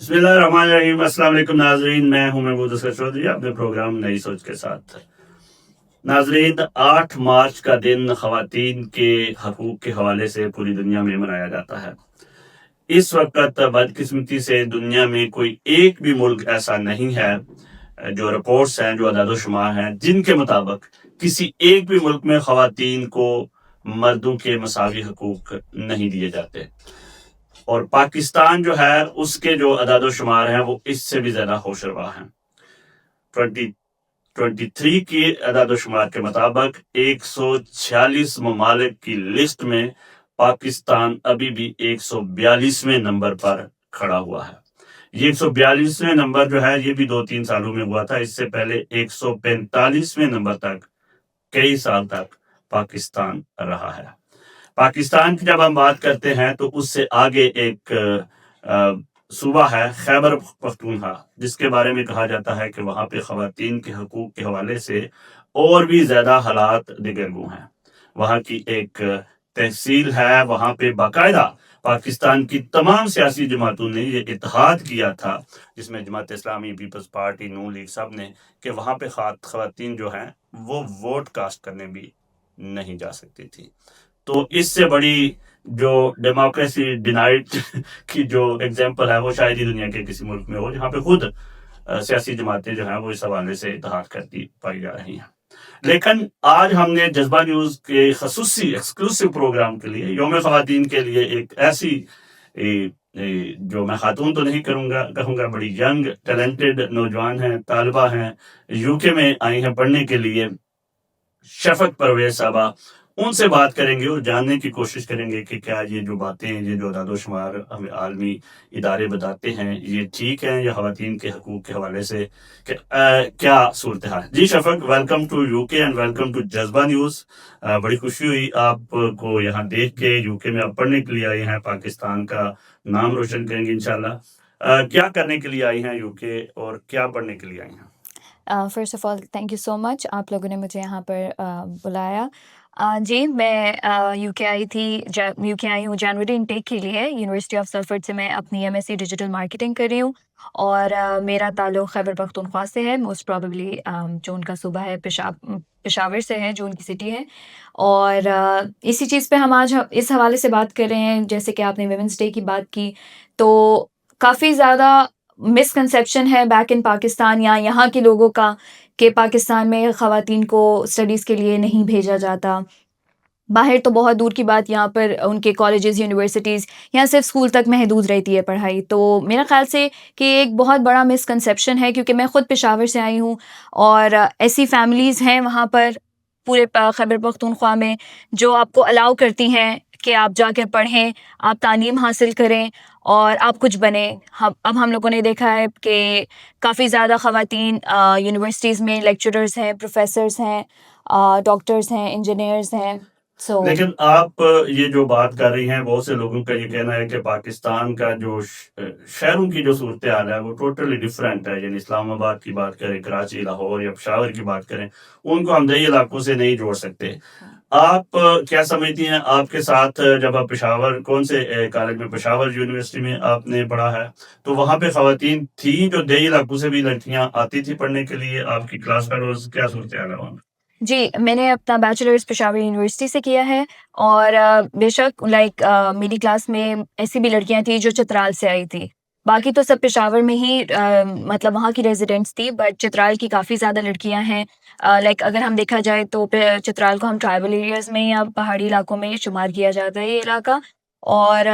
بسم اللہ الرحمن الرحیم۔ السلام علیکم ناظرین، میں ہوں محمود اسکر چودھری اپنے پروگرام نئی سوچ کے ساتھ۔ ناظرین، 8 مارچ کا دن خواتین کے حقوق کے حوالے سے پوری دنیا میں منایا جاتا ہے۔ اس وقت بدقسمتی سے دنیا میں کوئی ایک بھی ملک ایسا نہیں ہے، جو رپورٹس ہیں، جو اعداد و شمار ہیں، جن کے مطابق کسی ایک بھی ملک میں خواتین کو مردوں کے مساوی حقوق نہیں دیے جاتے۔ اور پاکستان جو ہے، اس کے جو اعداد و شمار ہیں وہ اس سے بھی زیادہ ہوش روا ہیں۔ 2023 کی اعداد و شمار کے مطابق 146 ممالک کی لسٹ میں پاکستان ابھی بھی 142ویں نمبر پر کھڑا ہوا ہے۔ یہ 142ویں نمبر جو ہے، یہ بھی 2-3 سالوں میں ہوا تھا۔ اس سے پہلے 145ویں نمبر تک کئی سال تک پاکستان رہا ہے۔ پاکستان کی جب ہم بات کرتے ہیں تو اس سے آگے ایک صوبہ ہے خیبر پختونخوا، جس کے بارے میں کہا جاتا ہے کہ وہاں پہ خواتین کے حقوق کے حوالے سے اور بھی زیادہ حالات دگرگوں ہیں۔ وہاں کی ایک تحصیل ہے، وہاں پہ باقاعدہ پاکستان کی تمام سیاسی جماعتوں نے یہ اتحاد کیا تھا، جس میں جماعت اسلامی، پیپلز پارٹی، نون لیگ سب نے، کہ وہاں پہ خواتین جو ہیں وہ ووٹ کاسٹ کرنے بھی نہیں جا سکتی تھی۔ تو اس سے بڑی جو ڈیموکریسی ڈینائڈ کی جو ایگزامپل ہے، وہ شاید ہی دنیا کے کسی ملک میں ہو، جہاں پہ خود سیاسی جماعتیں جو ہیں وہ اس حوالے سے اتحاد کرتی پائی جا رہی ہیں۔ لیکن آج ہم نے جذبہ نیوز کے خصوصی ایکسکلوسیو پروگرام کے لیے، یوم خواتین کے لیے، ایک ایسی جو میں خاتون تو نہیں کہوں گا، بڑی ینگ ٹیلنٹڈ نوجوان ہیں، طالبہ ہیں، یو کے میں آئی ہیں پڑھنے کے لیے، شفق پرویز صاحبہ، ان سے بات کریں گے اور جاننے کی کوشش کریں گے کہ کیا یہ جو باتیں، یہ جو اعداد و شمار ہمیں عالمی ادارے بتاتے ہیں، یہ ٹھیک ہیں یا خواتین کے حقوق کے حوالے سے کیا صورتحال ہے۔ جی شفق، ویلکم ٹو یو کے اینڈ ویلکم ٹو جذبہ نیوز۔ بڑی خوشی ہوئی آپ کو یہاں دیکھ کے۔ یو کے میں آپ پڑھنے کے لیے آئی ہیں، پاکستان کا نام روشن کریں گے انشاءاللہ۔ کیا کرنے کے لیے آئی ہیں یو کے اور کیا پڑھنے کے لیے آئی ہیں؟ First of all thank you so much, آپ لوگوں نے مجھے یہاں پر بلایا۔ جی، میں یو کے آئی تھی، یو کے آئی ہوں جنوری انٹیک کے لیے۔ یونیورسٹی آف سلفرڈ سے میں اپنی M S C digital marketing کر رہی ہوں، اور میرا تعلق خیبر پختونخوا سے ہے، موسٹ پرابیبلی جو ان کا صوبہ ہے پشاور سے ہے، جو ان کی سٹی ہے۔ اور اسی چیز پہ ہم آج اس حوالے سے بات کر رہے ہیں، جیسے کہ آپ نے ویمنس ڈے کی بات کی، تو کافی زیادہ مسکنسیپشن ہے بیک ان پاکستان یا یہاں کے لوگوں کا، کہ پاکستان میں خواتین کو اسٹڈیز کے لیے نہیں بھیجا جاتا۔ باہر تو بہت دور کی بات، یہاں پر ان کے کالجز، یونیورسٹیز، یہاں صرف اسکول تک محدود رہتی ہے پڑھائی۔ تو میرا خیال سے کہ ایک بہت بڑا مسکنسیپشن ہے، کیونکہ میں خود پشاور سے آئی ہوں، اور ایسی فیملیز ہیں وہاں پر پورے خیبر پختونخوا میں جو آپ کو الاؤ کرتی ہیں کہ آپ جا کر پڑھیں، آپ تعلیم حاصل کریں اور آپ کچھ بنیں۔ اب ہم لوگوں نے دیکھا ہے کہ کافی زیادہ خواتین یونیورسٹیز میں لیکچررز ہیں، پروفیسرز ہیں، ڈاکٹرز ہیں، انجینئرز ہیں۔ لیکن آپ یہ جو بات کر رہی ہیں، بہت سے لوگوں کا یہ کہنا ہے کہ پاکستان کا جو شہروں کی جو صورتحال ہے وہ ٹوٹلی ڈفرینٹ ہے۔ یعنی اسلام آباد کی بات کریں، کراچی، لاہور یا پشاور کی بات کریں، ان کو ہم دیہی علاقوں سے نہیں جوڑ سکتے۔ آپ کیا سمجھتی ہیں؟ آپ کے ساتھ جب آپ پشاور، کون سے کالج میں؟ پشاور یونیورسٹی میں آپ نے پڑھا ہے، تو وہاں پہ خواتین تھیں جو دیہی علاقوں سے بھی لڑکیاں آتی تھی پڑھنے کے لیے؟ آپ کی کلاس فیلوز کیا صورتحال ہے وہاں؟ جی، میں نے اپنا بیچلرز پشاور یونیورسٹی سے کیا ہے، اور بے شک میری کلاس میں ایسی بھی لڑکیاں تھیں جو چترال سے آئی تھی۔ باقی تو سب پشاور میں ہی مطلب وہاں کی ریزیڈنٹس تھی، بٹ چترال کی کافی زیادہ لڑکیاں ہیں۔ اگر ہم دیکھا جائے تو چترال کو ہم ٹرائبل ایریاز میں یا پہاڑی علاقوں میں شمار کیا جاتا ہے یہ علاقہ، اور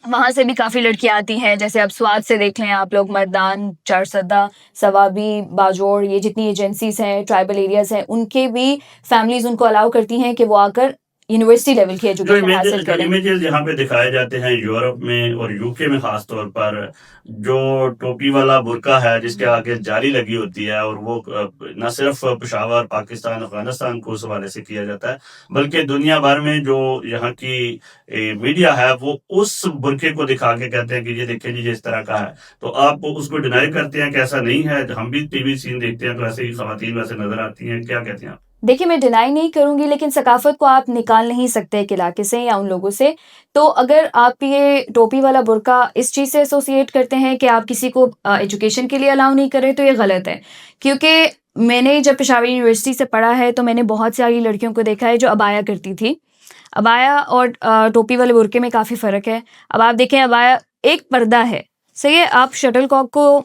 وہاں سے بھی کافی لڑکیاں آتی ہیں۔ جیسے اب سوات سے دیکھ لیں آپ لوگ، مردان، چارسدہ، سوابی، باجوڑ، یہ جتنی ایجنسیز ہیں، ٹرائبل ایریاز ہیں، ان کے بھی فیملیز ان کو الاؤ کرتی ہیں کہ وہ آ کر یونیورسٹی لیول کی ایجوکیشن حاصل کریں۔ امیجز یہاں پہ دکھائے جاتے ہیں یورپ میں اور یو کے میں خاص طور پر، جو ٹوپی والا برقع ہے جس کے آگے جاری لگی ہوتی ہے، اور وہ نہ صرف پشاور، پاکستان، افغانستان کو اس حوالے سے کیا جاتا ہے، بلکہ دنیا بھر میں جو یہاں کی میڈیا ہے وہ اس برقعے کو دکھا کے کہتے ہیں کہ یہ دیکھیں جی اس طرح کا ہے۔ تو آپ اس کو ڈینائی کرتے ہیں کہ ایسا نہیں ہے؟ ہم بھی ٹی وی سین دیکھتے ہیں تو ایسے ہی خواتین ویسے نظر آتی ہیں، کیا کہتے ہیں آپ؟ دیکھیے میں ڈینائی نہیں کروں گی، لیکن ثقافت کو آپ نکال نہیں سکتے ایک علاقے سے یا ان لوگوں سے. تو اگر آپ یہ ٹوپی والا برقع اس چیز سے ایسوسیٹ کرتے ہیں کہ آپ کسی کو ایجوکیشن کے لیے الاؤ نہیں کریں تو یہ غلط ہے. کیونکہ میں نے جب پشاور یونیورسٹی سے پڑھا ہے تو میں نے بہت ساری لڑکیوں کو دیکھا ہے جو عبایا کرتی تھی. عبایا اور ٹوپی والے برقعے میں کافی فرق ہے. اب آپ دیکھیں عبایا ایک پردہ ہے، صحیح ہے. آپ شٹل کاک کو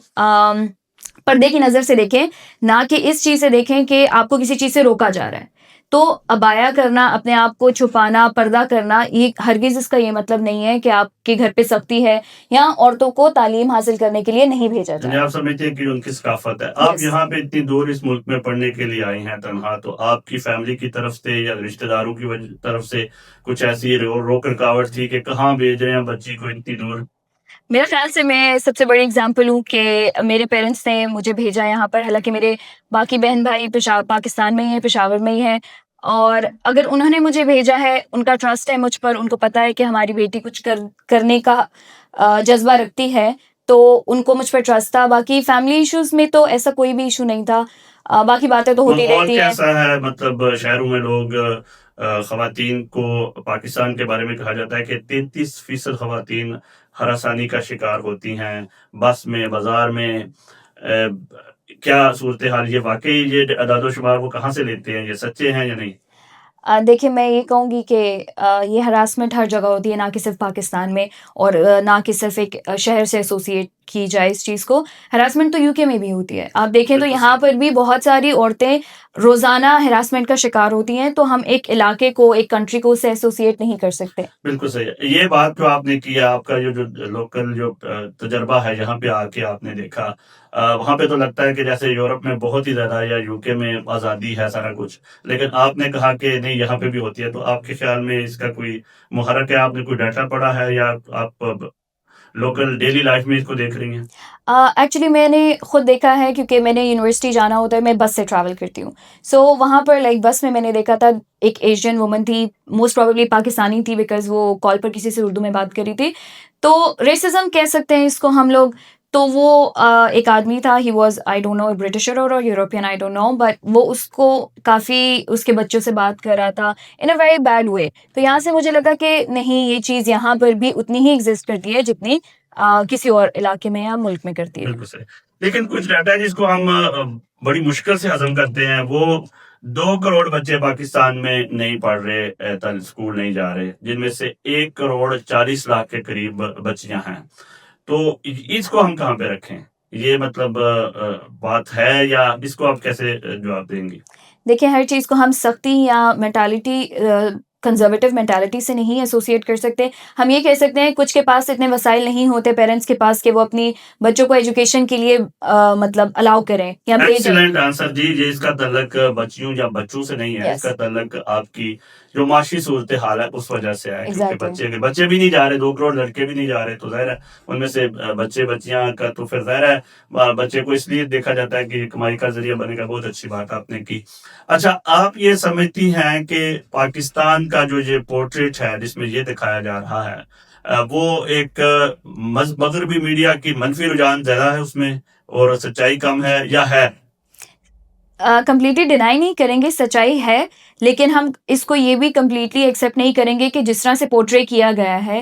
پردے کی نظر سے دیکھیں، نہ کہ اس چیز سے دیکھیں کہ آپ کو کسی چیز سے روکا جا رہا ہے. تو عبایا کرنا، اپنے آپ کو چھپانا، پردہ کرنا، یہ ہرگز اس کا یہ مطلب نہیں ہے کہ آپ کے گھر پہ سختی ہے یا عورتوں کو تعلیم حاصل کرنے کے لیے نہیں بھیجا جا یعنی رہا. آپ سمجھتے ہیں کہ ان کی ثقافت ہے. آپ یس. یہاں پہ اتنی دور اس ملک میں پڑھنے کے لیے آئی ہیں تنہا، تو آپ کی فیملی کی طرف سے یا رشتہ داروں کی طرف سے کچھ ایسی روک رکاوٹ تھی کہ کہاں بھیج رہے ہیں بچی کو اتنی دور؟ میرے خیال سے میں سب سے بڑی اگزامپل ہوں کہ میرے پیرنٹس نے مجھے بھیجا یہاں پر، حالانکہ میرے باقی بہن بھائی پاکستان میں ہی ہیں، پشاور میں ہی ہیں. اور اگر انہوں نے مجھے بھیجا ہے، ان کا ٹرسٹ ہے مجھ پر، ان کو پتہ ہے کہ ہماری بیٹی کچھ کرنے کا جذبہ رکھتی ہے، تو ان کو مجھ پر ٹرسٹ تھا. باقی فیملی ایشوز میں تو ایسا کوئی بھی ایشو نہیں تھا. باقی باتیں تو ہوتی ماحول رہتی ہیں. کیسا ہے؟ مطلب شہروں میں لوگ خواتین کو، پاکستان کے بارے میں کہا جاتا ہے کہ 33% خواتین ہراسانی کا شکار ہوتی ہیں بس میں، بازار میں. کیا صورتحال یہ واقعی یہ اعداد و شمار وہ کہاں سے لیتے ہیں؟ یہ سچے ہیں یا نہیں؟ دیکھیں میں یہ کہوں گی کہ یہ ہراسمنٹ ہر جگہ ہوتی ہے، نہ کہ صرف پاکستان میں، اور نہ کہ صرف ایک شہر سے ایسوسیٹ کی جائے اس چیز کو. ہراسمنٹ تو UK میں بھی ہوتی ہے. آپ دیکھیں تو بالکل یہاں صحیح، پر بھی بہت ساری عورتیں روزانہ ہراسمنٹ کا شکار ہوتی ہیں. تو ہم ایک علاقے کو، ایک کنٹری کو اس سے ایسوسیٹ نہیں کر سکتے. بالکل صحیح ہے. یہ بات جو آپ نے کیا، آپ کا جو لوکل جو تجربہ ہے یہاں پہ آ کے آپ نے دیکھا، وہاں پہ تو لگتا ہے کہ جیسے یورپ میں بہت ہی زیادہ یا UK میں آزادی ہے سارا کچھ، لیکن آپ نے کہا کہ نہیں یہاں پہ بھی ہوتی ہے. تو آپ کے خیال میں اس کا کوئی محرک ہے؟ آپ نے کوئی ڈیٹا پڑھا ہے یا آپ لوکل ڈیلی لائف میں اس کو دیکھ رہی ہیں؟ ایکچولی میں نے خود دیکھا ہے، کیونکہ میں نے یونیورسٹی جانا ہوتا ہے، میں بس سے ٹریول کرتی ہوں. سو وہاں پر بس میں نے دیکھا تھا ایک ایشین وومن تھی، موسٹ پروبیبلی پاکستانی تھی، بیکاز وہ کال پر کسی سے اردو میں بات کری تھی. تو ریسزم کہہ سکتے ہیں اس کو ہم لوگ. تو وہ ایک آدمی تھا، he was I don't know Britisher اور European, I don't know, but وہ اس کو کافی اس کے بچوں سے بات کر رہا تھا ان اے ویری بیڈ وے. تو یہاں سے مجھے لگا کہ نہیں، یہ چیز یہاں پر بھی اتنی ہی ایگزسٹ کرتی ہے جتنی کسی اور علاقے میں یا ملک میں کرتی ہے. بالکل صحیح. لیکن کچھ ڈیٹا جس کو ہم بڑی مشکل سے ہضم کرتے ہیں، وہ 2 کروڑ بچے پاکستان میں نہیں پڑھ رہے، اسکول نہیں جا رہے، جن میں سے 1 کروڑ 40 لاکھ کے قریب بچیاں ہیں. تو اس کو ہم کہاں پہ رکھیں؟ یہ مطلب بات ہے یا اس کو آپ کیسے جواب دیں گی؟ دیکھیں ہر چیز کو ہم سختی یا مینٹالٹی، کنزرویٹو مینٹالٹی سے نہیں ایسوسیٹ کر سکتے. ہم یہ کہہ سکتے ہیں کچھ کے پاس اتنے وسائل نہیں ہوتے پیرنٹس کے پاس کہ وہ اپنی بچوں کو ایجوکیشن کے لیے مطلب الاؤ کریں یا بھیجیں. ایکسیلنٹ آنسر جی. یہ اس کا تعلق بچیوں یا بچوں سے نہیں ہے، اس یس، کا تعلق آپ کی جو معاشی صورتحال ہے اس وجہ سے ہے. کیونکہ ایگزیکٹلی. بچے بھی نہیں جا رہے، 2 کروڑ لڑکے بھی نہیں جا رہے، تو ظاہر ہے ان میں سے بچے بچیاں کا تو پھر ظاہر ہے بچے کو اس لیے دیکھا جاتا ہے کہ کمائی کا ذریعہ بنے گا. بہت اچھی بات آپ نے کی. اچھا، آپ یہ سمجھتی ہیں کہ پاکستان کا جو یہ پورٹریٹ ہے جس میں یہ دکھایا جا رہا ہے، وہ ایک مغربی میڈیا کی منفی رجحان زیادہ ہے اس میں اور سچائی کم ہے، یا ہے؟ کمپلیٹلی ڈینائی نہیں کریں گے، سچائی ہے، لیکن ہم اس کو یہ بھی کمپلیٹلی ایکسیپٹ نہیں کریں گے کہ جس طرح سے پورٹرے کیا گیا ہے،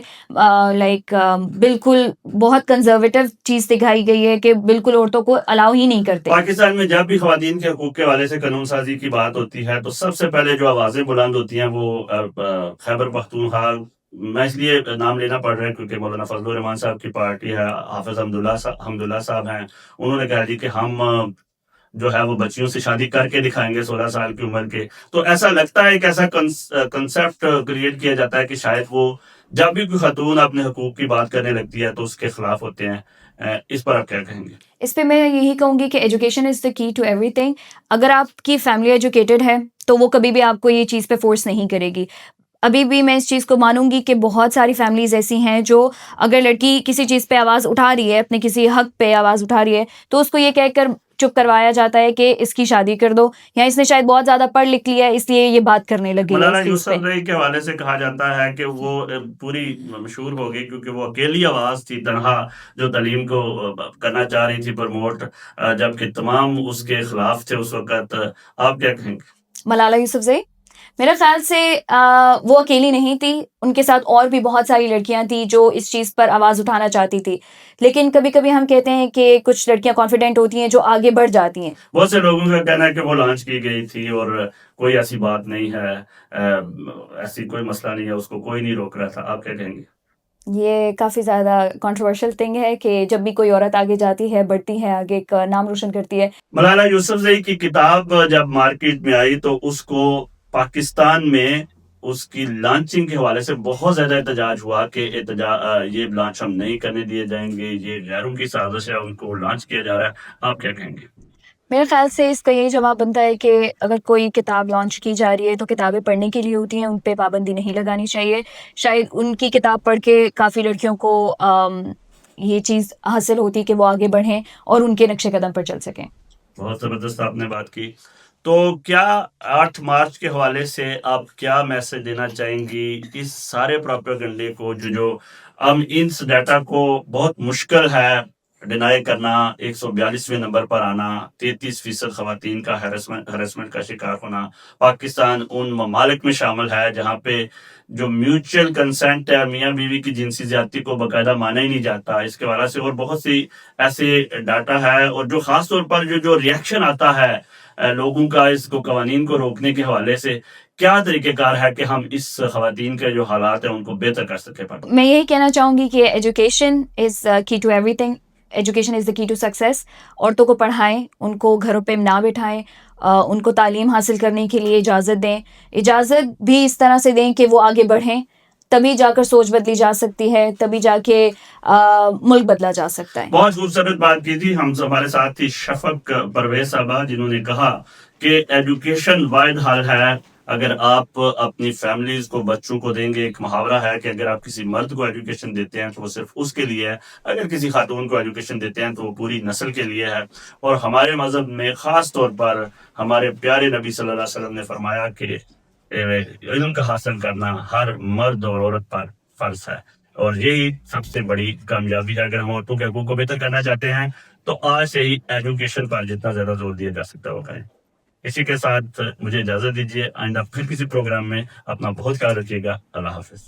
بالکل بہت کنزرویٹو چیز دکھائی گئی ہے کہ بالکل عورتوں کو الاؤ ہی نہیں کرتے. پاکستان میں جب بھی خواتین کے حقوق کے حوالے سے قانون سازی کی بات ہوتی ہے تو سب سے پہلے جو آوازیں بلند ہوتی ہیں وہ خیبر پختونخوا، میں اس لیے نام لینا پڑ رہا ہے کیونکہ مولانا فضل الرحمان صاحب کی پارٹی ہے، حافظ حمداللہ صاحب ہیں، انہوں نے کہا جی کہ ہم جو ہے وہ بچیوں سے شادی کر کے دکھائیں گے 16 سال کی عمر کے. تو ایسا لگتا ہے کہ ایسا کنسیپٹ کریٹ کیا جاتا ہے کہ شاید وہ جب بھی کوئی خاتون اپنے حقوق کی بات کرنے لگتی ہے تو اس کے خلاف ہوتے ہیں. اس پر آپ کیا کہیں گے؟ اس پہ میں یہی کہوں گی کہ education is the key to every thing. اگر آپ کی فیملی ایجوکیٹڈ ہے تو وہ کبھی بھی آپ کو یہ چیز پہ فورس نہیں کرے گی. ابھی بھی میں اس چیز کو مانوں گی کہ بہت ساری فیملیز ایسی ہیں جو اگر لڑکی کسی چیز پہ آواز اٹھا رہی ہے، اپنے کسی حق پہ آواز اٹھا رہی ہے، تو اس کو یہ کہہ کر چپ کروایا جاتا ہے کہ اس کی شادی کر دو، یا اس نے شاید بہت زیادہ پڑھ لکھ لیا ہے اس لیے یہ بات کرنے لگی ہے مولانا اس چیز یوسف پہ. زئی کے حوالے سے کہا جاتا ہے کہ وہ پوری مشہور ہو گئی کیونکہ وہ اکیلی آواز تھی، تنہا، جو تعلیم کو کرنا چاہ رہی تھی پروموٹ، جبکہ تمام اس کے خلاف تھے اس وقت. آپ کیا کہیں گے؟ ملالہ یوسفزئی میرے خیال سے وہ اکیلی نہیں تھی، ان کے ساتھ اور بھی بہت ساری لڑکیاں تھیں جو اس چیز پر آواز اٹھانا چاہتی تھی، لیکن کبھی کبھی ہم کہتے ہیں کہ کچھ لڑکیاں کانفیڈنٹ ہوتی ہیں جو آگے بڑھ جاتی ہیں. بہت سے لوگوں کا کہنا ہے کہ وہ لانچ کی گئی تھی اور کوئی ایسی بات نہیں ہے، ایسی کوئی مسئلہ نہیں ہے، اس کو کوئی نہیں روک رہا تھا. آپ کیا کہیں گے؟ یہ کافی زیادہ کنٹروورشل تھنگ ہے کہ جب بھی کوئی عورت آگے جاتی ہے، بڑھتی ہے، آگے ایک نام روشن کرتی ہے. ملالہ یوسفزئی کی کتاب جب مارکیٹ میں آئی تو اس کو پاکستان میں اس کی لانچنگ کے حوالے سے بہت زیادہ احتجاج ہوا کہ یہ لانچ ہم نہیں کرنے دیے جائیں گے، یہ غیروں کی سازش ہے، ان کو لانچ کیا جا رہا ہے. آپ کیا کہیں گے؟ میرے خیال سے اس کا یہی جواب بنتا ہے کہ اگر کوئی کتاب لانچ کی جا رہی ہے تو کتابیں پڑھنے کے لیے ہوتی ہیں، ان پہ پابندی نہیں لگانی چاہیے. شاید ان کی کتاب پڑھ کے کافی لڑکیوں کو یہ چیز حاصل ہوتی کہ وہ آگے بڑھیں اور ان کے نقش قدم پر چل سکیں. بہت زبردست آپ نے بات کی. تو کیا 8 مارچ کے حوالے سے آپ کیا میسج دینا چاہیں گی اس سارے پروپیگنڈے کو جو اس ڈیٹا کو بہت مشکل ہے ڈینائی کرنا، 142ویں نمبر پر آنا، 33% خواتین کا ہراسمنٹ کا شکار ہونا، پاکستان ان ممالک میں شامل ہے جہاں پہ جو میوچل کنسنٹ ہے، میاں بیوی کی جنسی زیادتی کو باقاعدہ مانا ہی نہیں جاتا. اس کے حوالے سے اور بہت سی ایسے ڈاٹا ہے، اور جو خاص طور پر جو ریئیکشن آتا ہے لوگوں کا اس کو قوانین کو روکنے کے حوالے سے، کیا طریقہ کار ہے کہ ہم اس خواتین کے جو حالات ہیں ان کو بہتر کر سکیں؟ میں یہی کہنا چاہوں گی کہ education is key to everything. Education is the key to success. عورتوں کو پڑھائیں، ان کو گھروں پہ نہ بٹھائیں، ان کو تعلیم حاصل کرنے کے لیے اجازت دیں. اجازت بھی اس طرح سے دیں کہ وہ آگے بڑھیں، تبھی جا کر سوچ بدلی جا سکتی ہے، تبھی جا کے ملک بدلا جا سکتا ہے. بہت خوبصورت بات کی تھی. ہمارے ساتھ تھی شفق پرویز صاحبہ، جنہوں نے کہا کہ ایجوکیشن واحد حل ہے. اگر آپ اپنی فیملیز کو، بچوں کو دیں گے، ایک محاورہ ہے کہ اگر آپ کسی مرد کو ایجوکیشن دیتے ہیں تو وہ صرف اس کے لیے ہے، اگر کسی خاتون کو ایجوکیشن دیتے ہیں تو وہ پوری نسل کے لیے ہے. اور ہمارے مذہب میں خاص طور پر ہمارے پیارے نبی صلی اللہ علیہ وسلم نے فرمایا کہ علم کا حاصل کرنا ہر مرد اور عورت پر فرض ہے، اور یہی سب سے بڑی کامیابی ہے. اگر ہم عورتوں کے حقوق کو بہتر کرنا چاہتے ہیں تو آج سے ہی ایجوکیشن پر جتنا زیادہ زور دیا جا سکتا ہے وہ کریں. اسی کے ساتھ مجھے اجازت دیجیے، آئندہ پھر کسی پروگرام میں اپنا بہت خیال رکھیے گا. اللہ حافظ.